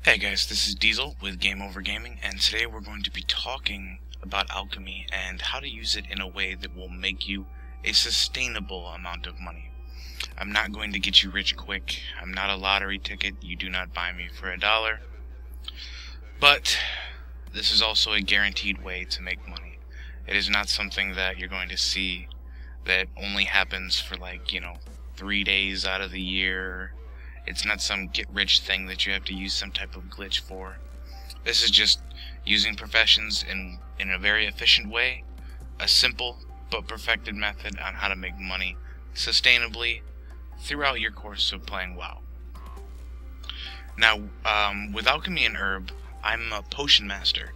Hey guys, this is Diesel with Game Over Gaming, and today we're going to be talking about Alchemy and how to use it in a way that will make you a sustainable amount of money. I'm not going to get you rich quick. I'm not a lottery ticket. You do not buy me for $1. But this is also a guaranteed way to make money. It is not something that you're going to see that only happens for 3 days out of the year. It's not some get-rich thing that you have to use some type of glitch for. This is just using professions in a very efficient way, a simple but perfected method on how to make money sustainably throughout your course of playing WoW. Now, with Alchemy and Herb, I'm a potion master,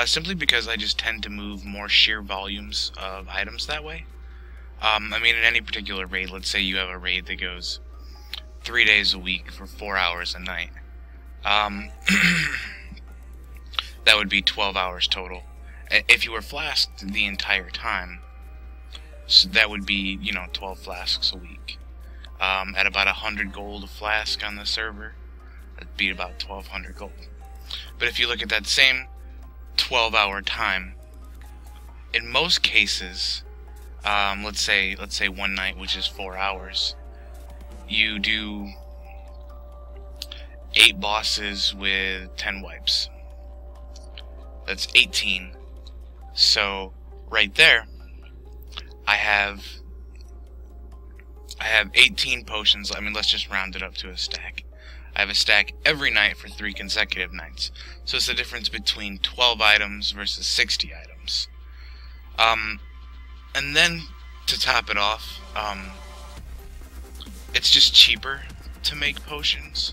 simply because I just tend to move more sheer volumes of items that way. In any particular raid, let's say you have a raid that goes 3 days a week for 4 hours a night. That would be 12 hours total. If you were flasked the entire time, so that would be, 12 flasks a week. At about 100 gold a flask on the server, that'd be about 1200 gold. But if you look at that same 12-hour time, in most cases, let's say one night, which is 4 hours, you do 8 bosses with 10 wipes. That's 18. So right there, I have 18 potions. Let's just round it up to a stack. I have a stack every night for 3 consecutive nights. So it's the difference between 12 items versus 60 items. And then to top it off, it's just cheaper to make potions,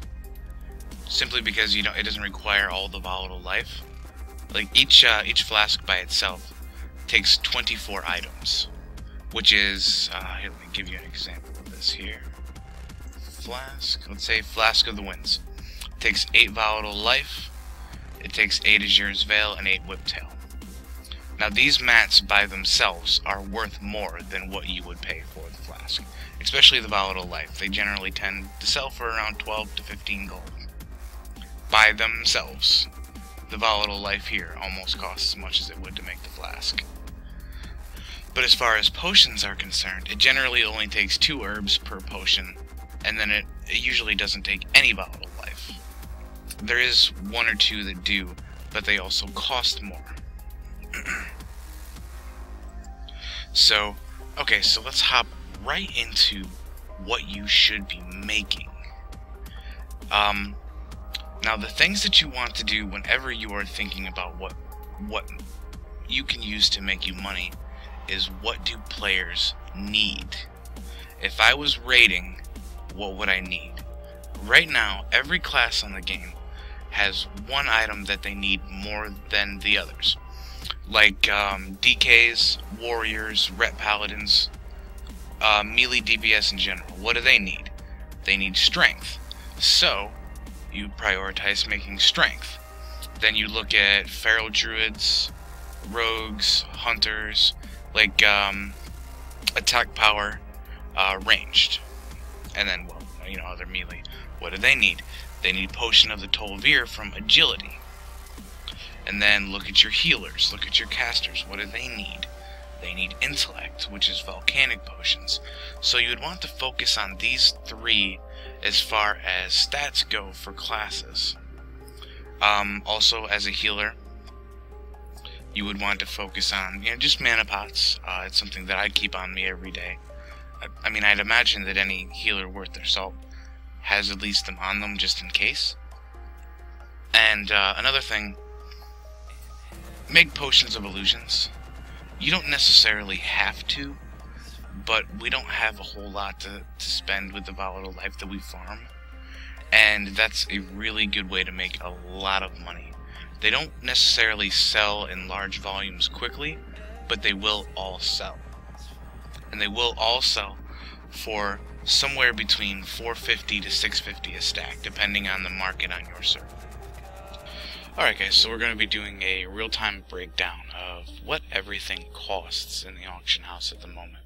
simply because it doesn't require all the volatile life. Like each flask by itself takes 24 items, which is here, let me give you an example of this here. Flask, let's say Flask of the Winds, it takes 8 volatile life, it takes 8 Azure's Veil, and 8 Whiptail. Now these mats by themselves are worth more than what you would pay for the flask, especially the volatile life. They generally tend to sell for around 12 to 15 gold. By themselves, the volatile life here almost costs as much as it would to make the flask. But as far as potions are concerned, it generally only takes 2 herbs per potion, and then it usually doesn't take any volatile life. There is 1 or 2 that do, but they also cost more. So let's hop right into what you should be making. Now the things that you want to do whenever you are thinking about what you can use to make you money is, what do players need? If I was rating, what would I need? Right now, every class on the game has one item that they need more than the others. Like DKs, warriors, ret paladins, melee DPS in general. What do they need? They need strength. So you prioritize making strength. Then you look at feral druids, rogues, hunters, like attack power, ranged, and then other melee. What do they need? They need Potion of the Tol'vir from agility. And then look at your healers, look at your casters. What do they need? They need intellect, which is volcanic potions. So you would want to focus on these 3 as far as stats go for classes. Also, as a healer, you would want to focus on just mana pots. It's something that I keep on me every day. I'd imagine that any healer worth their salt has at least them on them just in case. And another thing, make potions of illusions. You don't necessarily have to, but we don't have a whole lot to spend with the volatile life that we farm, and that's a really good way to make a lot of money. They don't necessarily sell in large volumes quickly, but they will all sell. And they will all sell for somewhere between 450 to 650 a stack, depending on the market on your server. Alright guys, so we're going to be doing a real-time breakdown of what everything costs in the auction house at the moment.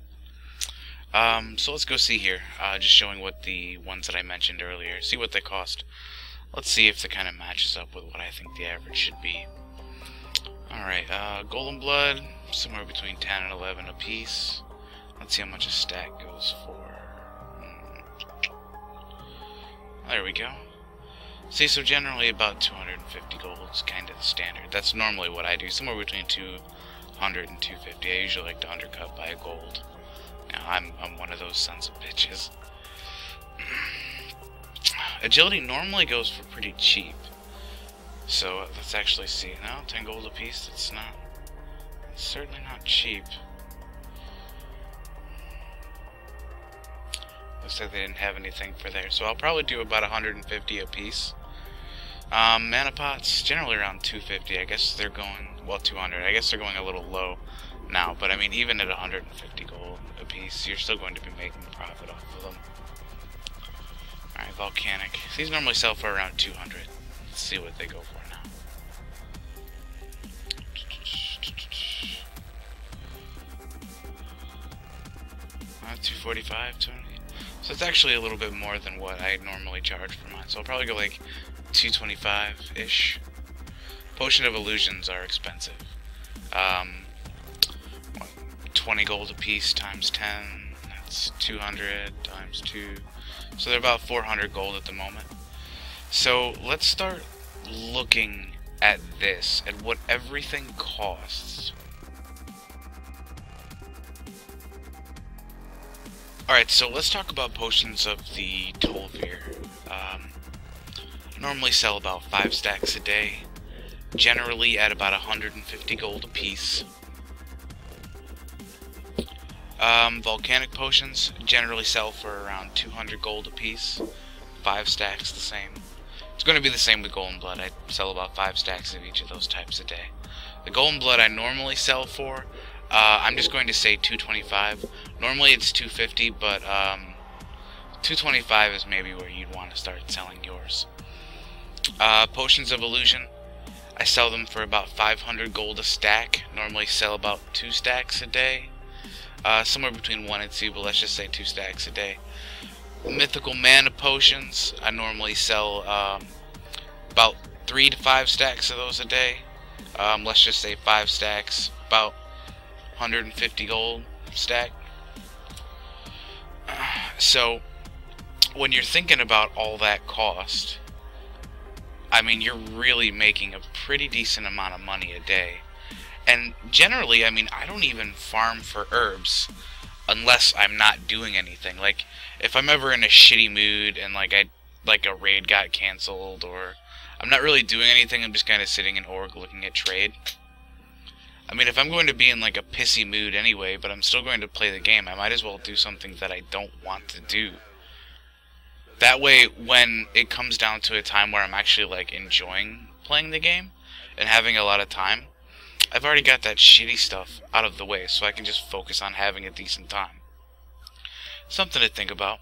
So let's go see here, just showing what the ones that I mentioned earlier, see what they cost. let's see if it kind of matches up with what I think the average should be. Alright, Golden Blood, somewhere between 10 and 11 a piece. Let's see how much a stack goes for. There we go. See, so generally about 250 gold is kind of the standard. That's normally what I do, somewhere between 200 and 250. I usually like to undercut by a gold. Now, I'm one of those sons of bitches. Agility normally goes for pretty cheap. So let's actually see. No, 10 gold a piece. It's certainly not cheap. Looks like they didn't have anything for there. So I'll probably do about 150 a piece. Mana pots, generally around 250. I guess they're going, well, 200. I guess they're going a little low now. But I mean, even at 150 gold a piece, you're still going to be making a profit off of them. Alright, Volcanic. These normally sell for around 200. Let's see what they go for now. 245, 200. So it's actually a little bit more than what I normally charge for mine. So I'll probably go like 225-ish. Potion of Illusions are expensive. 20 gold a piece times 10. That's 200 times 2. So they're about 400 gold at the moment. So let's start looking at this, at what everything costs. Alright, so let's talk about potions of the Tolvir. Normally sell about 5 stacks a day, generally at about 150 gold a piece. Volcanic potions generally sell for around 200 gold a piece, 5 stacks the same. It's going to be the same with Golden Blood. I sell about 5 stacks of each of those types a day. The Golden Blood I normally sell for, I'm just going to say 225. Normally it's 250, but 225 is maybe where you'd want to start selling yours. Potions of Illusion, I sell them for about 500 gold a stack. Normally sell about 2 stacks a day. Somewhere between 1 and 2, but let's just say 2 stacks a day. Mythical Mana Potions, I normally sell about 3 to 5 stacks of those a day. Let's just say 5 stacks, about 150 gold stack. So, when you're thinking about all that cost, I mean, you're really making a pretty decent amount of money a day. And generally, I mean, I don't even farm for herbs unless I'm not doing anything. Like, if I'm ever in a shitty mood and like a raid got canceled, or I'm not really doing anything, I'm just kind of sitting in org looking at trade. I mean, if I'm going to be in like a pissy mood anyway, but I'm still going to play the game, I might as well do something that I don't want to do. That way, when it comes down to a time where I'm actually like enjoying playing the game and having a lot of time, I've already got that shitty stuff out of the way, so I can just focus on having a decent time. Something to think about.